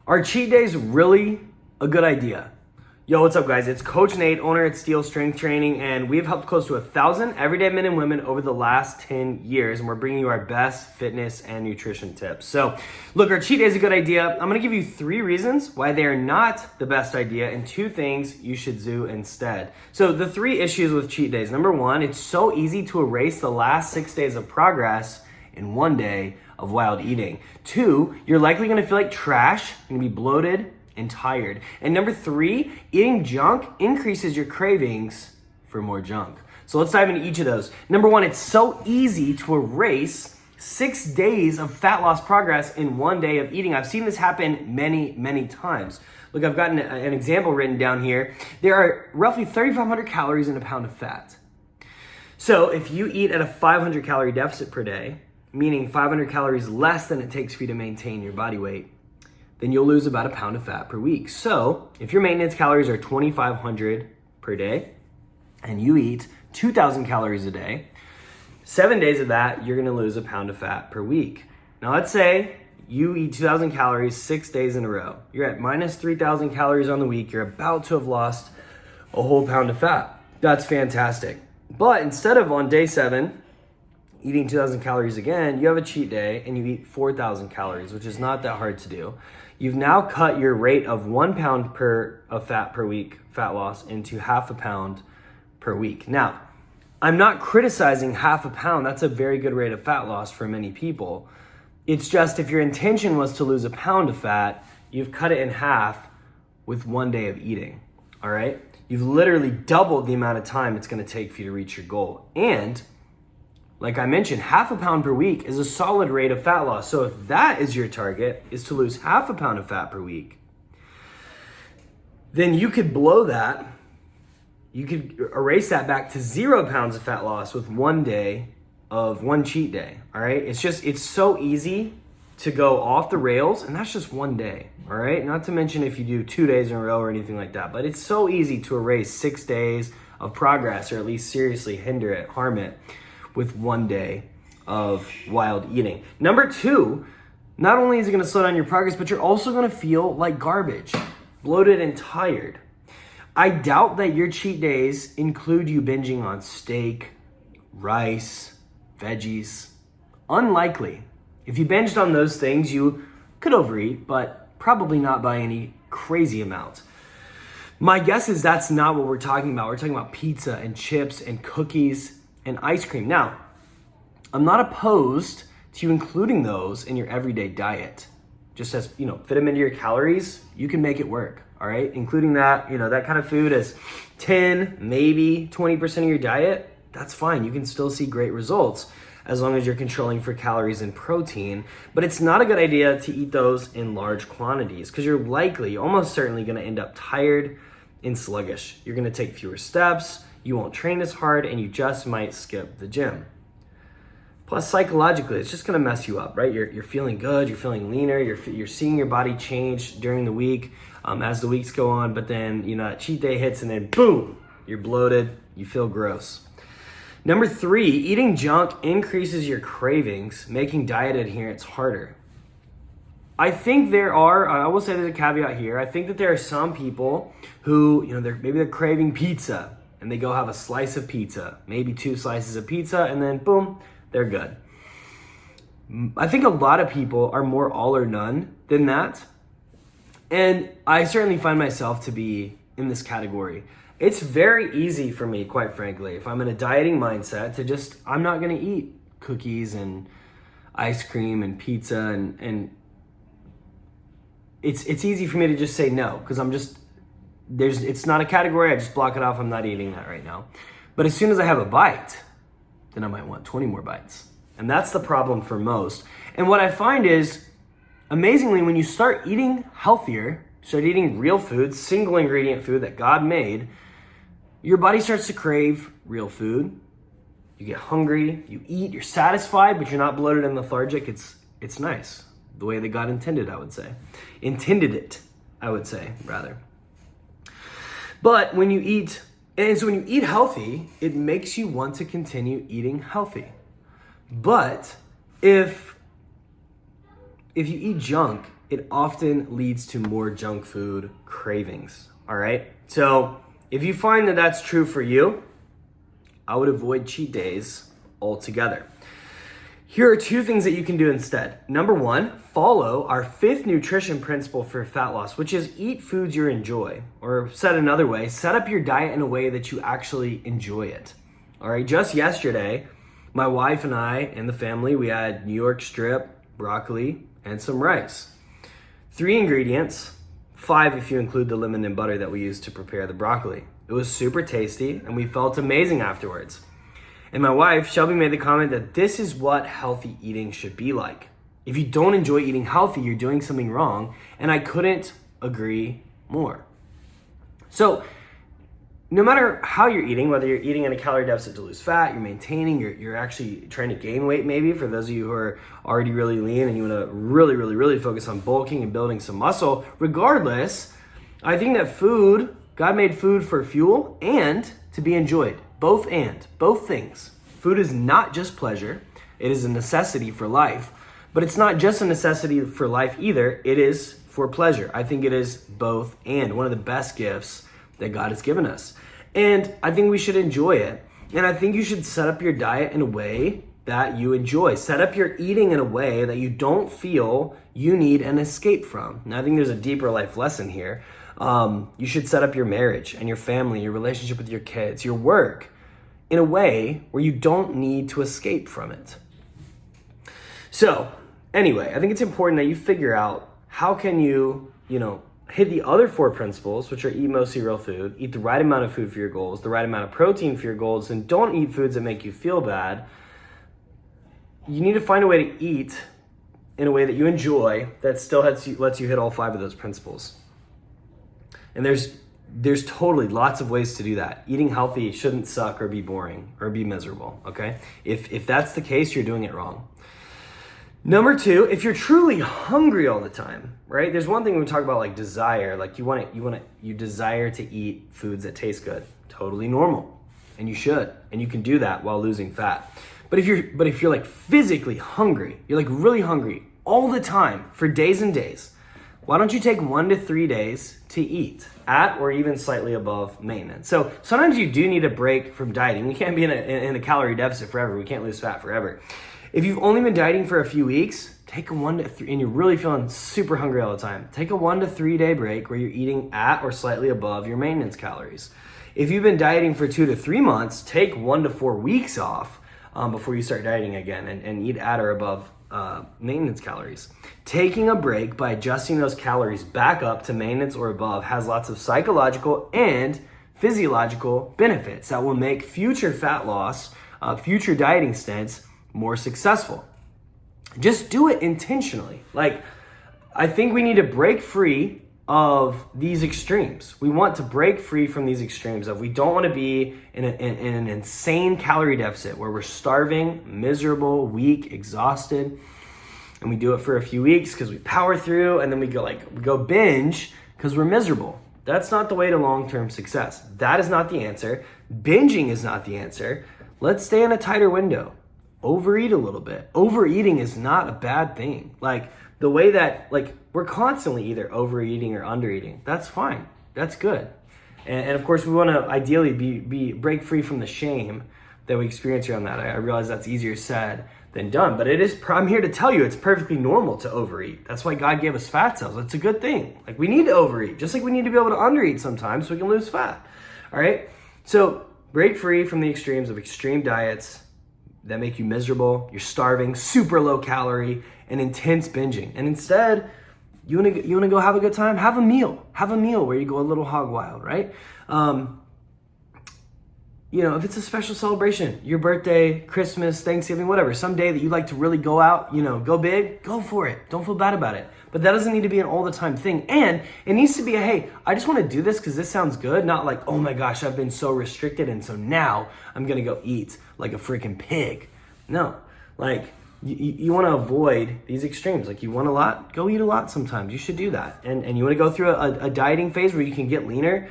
Are cheat days really a good idea? Yo, what's up guys? It's Coach Nate, owner at Steel Strength Training, and we've helped close to 1,000 everyday men and women over the last 10 years, and we're bringing you our best fitness and nutrition tips. So look, are cheat days a good idea? I'm gonna give you 3 reasons why they are not the best idea and 2 things you should do instead. So the 3 issues with cheat days. Number 1, it's so easy to erase the last 6 days of progress in 1 day of wild eating. 2, you're likely gonna feel like trash, you're gonna be bloated and tired. And number 3, eating junk increases your cravings for more junk. So let's dive into each of those. Number 1, it's so easy to erase 6 days of fat loss progress in 1 day of eating. I've seen this happen many times. Look, I've got an example written down here. There are roughly 3,500 calories in a pound of fat. So if you eat at a 500 calorie deficit per day, meaning 500 calories less than it takes for you to maintain your body weight, then you'll lose about a pound of fat per week. So if your maintenance calories are 2,500 per day and you eat 2,000 calories a day, 7 days of that, you're gonna lose a pound of fat per week. Now let's say you eat 2,000 calories 6 days in a row. You're at minus 3,000 calories on the week. You're about to have lost a whole pound of fat. That's fantastic. But instead of on day 7, eating 2,000 calories again, you have a cheat day and you eat 4,000 calories, which is not that hard to do. You've now cut your rate of 1 pound of fat per week, fat loss, into half a pound per week. Now, I'm not criticizing half a pound. That's a very good rate of fat loss for many people. It's just if your intention was to lose a pound of fat, you've cut it in half with 1 day of eating, all right? You've literally doubled the amount of time it's gonna take for you to reach your goal. And like I mentioned, half a pound per week is a solid rate of fat loss. So if that is your target, is to lose half a pound of fat per week, then you could blow that. You could erase that back to 0 pounds of fat loss with 1 day of 1 cheat day, all right? It's so easy to go off the rails, and that's just 1 day, all right? Not to mention if you do 2 days in a row or anything like that, but it's so easy to erase 6 days of progress, or at least seriously hinder it, harm it, with 1 day of wild eating. Number 2, not only is it gonna slow down your progress, but you're also gonna feel like garbage, bloated and tired. I doubt that your cheat days include you binging on steak, rice, veggies. Unlikely. If you binged on those things, you could overeat, but probably not by any crazy amount. My guess is that's not what we're talking about. We're talking about pizza and chips and cookies and ice cream. Now, I'm not opposed to you including those in your everyday diet. Just as, fit them into your calories, you can make it work, all right? Including that, that kind of food as 10, maybe 20% of your diet, that's fine. You can still see great results as long as you're controlling for calories and protein. But it's not a good idea to eat those in large quantities because you're likely, almost certainly gonna end up tired and sluggish. You're gonna take fewer steps, you won't train as hard, and you just might skip the gym. Plus, psychologically, it's just gonna mess you up, right? You're feeling good, you're feeling leaner, you're seeing your body change during the week as the weeks go on, but then, that cheat day hits and then boom, you're bloated, you feel gross. Number 3, eating junk increases your cravings, making diet adherence harder. I think I will say there's a caveat here. I think that there are some people who, maybe they're craving pizza, and they go have a slice of pizza, maybe 2 slices of pizza, and then boom, they're good. I think a lot of people are more all or none than that. And I certainly find myself to be in this category. It's very easy for me, quite frankly, if I'm in a dieting mindset to I'm not gonna eat cookies and ice cream and pizza and it's easy for me to just say no, because it's not a category, I just block it off, I'm not eating that right now. But as soon as I have a bite, then I might want 20 more bites. And that's the problem for most. And what I find is, amazingly, when you start eating healthier, start eating real food, single ingredient food that God made, your body starts to crave real food. You get hungry, you eat, you're satisfied, but you're not bloated and lethargic. It's nice. The way that God intended, I would say. Intended it, I would say, rather. But when you eat healthy, it makes you want to continue eating healthy. But if you eat junk, it often leads to more junk food cravings, all right? So if you find that that's true for you, I would avoid cheat days altogether. Here are 2 things that you can do instead. Number 1, follow our 5th nutrition principle for fat loss, which is eat foods you enjoy. Or said another way, set up your diet in a way that you actually enjoy it. All right, just yesterday, my wife and I and the family, we had New York strip, broccoli, and some rice. 3 ingredients, 5 if you include the lemon and butter that we used to prepare the broccoli. It was super tasty and we felt amazing afterwards. And my wife, Shelby, made the comment that this is what healthy eating should be like. If you don't enjoy eating healthy, you're doing something wrong. And I couldn't agree more. So no matter how you're eating, whether you're eating in a calorie deficit to lose fat, you're maintaining, you're actually trying to gain weight maybe, for those of you who are already really lean and you want to really focus on bulking and building some muscle, regardless, I think that God made food for fuel and to be enjoyed. Both things. Food is not just pleasure, it is a necessity for life, but it's not just a necessity for life either, it is for pleasure. I think it is both and, one of the best gifts that God has given us. And I think we should enjoy it. And I think you should set up your diet in a way that you enjoy. Set up your eating in a way that you don't feel you need an escape from. Now, I think there's a deeper life lesson here. You should set up your marriage and your family, your relationship with your kids, your work in a way where you don't need to escape from it. So anyway, I think it's important that you figure out how can you, hit the other 4 principles, which are eat mostly real food, eat the right amount of food for your goals, the right amount of protein for your goals, and don't eat foods that make you feel bad. You need to find a way to eat in a way that you enjoy that still lets you hit all 5 of those principles. And there's totally lots of ways to do that. Eating healthy shouldn't suck or be boring or be miserable, okay? If that's the case, you're doing it wrong. Number 2, if you're truly hungry all the time, right? There's one thing when we talk about like desire, like you desire to eat foods that taste good. Totally normal. And you should. And you can do that while losing fat. But if you're like physically hungry, you're like really hungry all the time for days and days, why don't you take 1 to 3 days to eat at or even slightly above maintenance? So sometimes you do need a break from dieting. We can't be in a calorie deficit forever. We can't lose fat forever. If you've only been dieting for a few weeks, take a 1 to 3, and you're really feeling super hungry all the time, take a 1 to 3 day break where you're eating at or slightly above your maintenance calories. If you've been dieting for 2 to 3 months, take 1 to 4 weeks off before you start dieting again and eat at or above maintenance calories. Taking a break by adjusting those calories back up to maintenance or above has lots of psychological and physiological benefits that will make future fat loss, future dieting stints more successful. Just do it intentionally. Like, I think we need to break free of these extremes. We want to break free from these extremes of we don't want to be in an insane calorie deficit where we're starving, miserable, weak, exhausted, and we do it for a few weeks because we power through, and then we go binge because we're miserable. That's not the way to long-term success. That is not the answer. Binging is not the answer. Let's stay in a tighter window. Overeat a little bit. Overeating is not a bad thing. Like the way that we're constantly either overeating or undereating. That's fine. That's good. And of course we want to ideally break free from the shame that we experience around that. I realize that's easier said than done, but I'm here to tell you it's perfectly normal to overeat. That's why God gave us fat cells. It's a good thing. Like we need to overeat, just like we need to be able to undereat sometimes so we can lose fat. All right. So break free from the extremes of extreme diets that make you miserable, you're starving, super low calorie, and intense binging. And instead, you wanna go have a good time? Have a meal. Have a meal where you go a little hog wild, right? If it's a special celebration, your birthday, Christmas, Thanksgiving, whatever, some day that you like to really go out, go big, go for it. Don't feel bad about it. But that doesn't need to be an all the time thing. And it needs to be hey, I just want to do this because this sounds good. Not like, oh my gosh, I've been so restricted and so now I'm going to go eat like a freaking pig. No, like you want to avoid these extremes. Like you want a lot, go eat a lot sometimes. You should do that. And you want to go through a dieting phase where you can get leaner,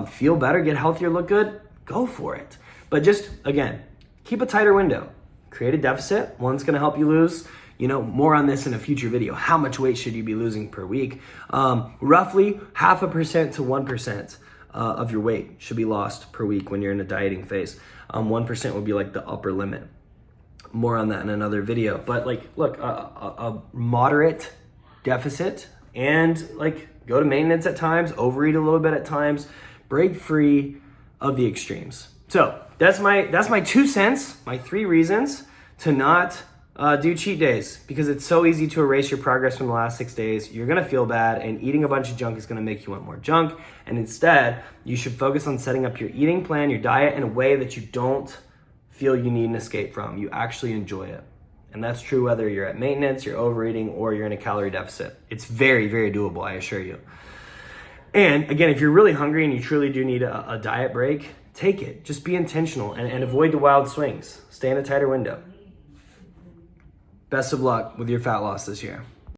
feel better, get healthier, look good, go for it. But just, again, keep a tighter window. Create a deficit. One's going to help you lose, More on this in a future video. How much weight should you be losing per week? Roughly 0.5% to 1% of your weight should be lost per week when you're in a dieting phase. 1% would be like the upper limit. More on that in another video. But look, a moderate deficit and go to maintenance at times, overeat a little bit at times, break free of the extremes. So that's my 2 cents, my 3 reasons to not do cheat days, because it's so easy to erase your progress from the last 6 days. You're gonna feel bad, and eating a bunch of junk is gonna make you want more junk. And instead, you should focus on setting up your eating plan, your diet in a way that you don't feel you need an escape from. You actually enjoy it. And that's true whether you're at maintenance, you're overeating, or you're in a calorie deficit. It's very, very doable, I assure you. And again, if you're really hungry and you truly do need a diet break, take it. Just be intentional and avoid the wild swings. Stay in a tighter window. Best of luck with your fat loss this year.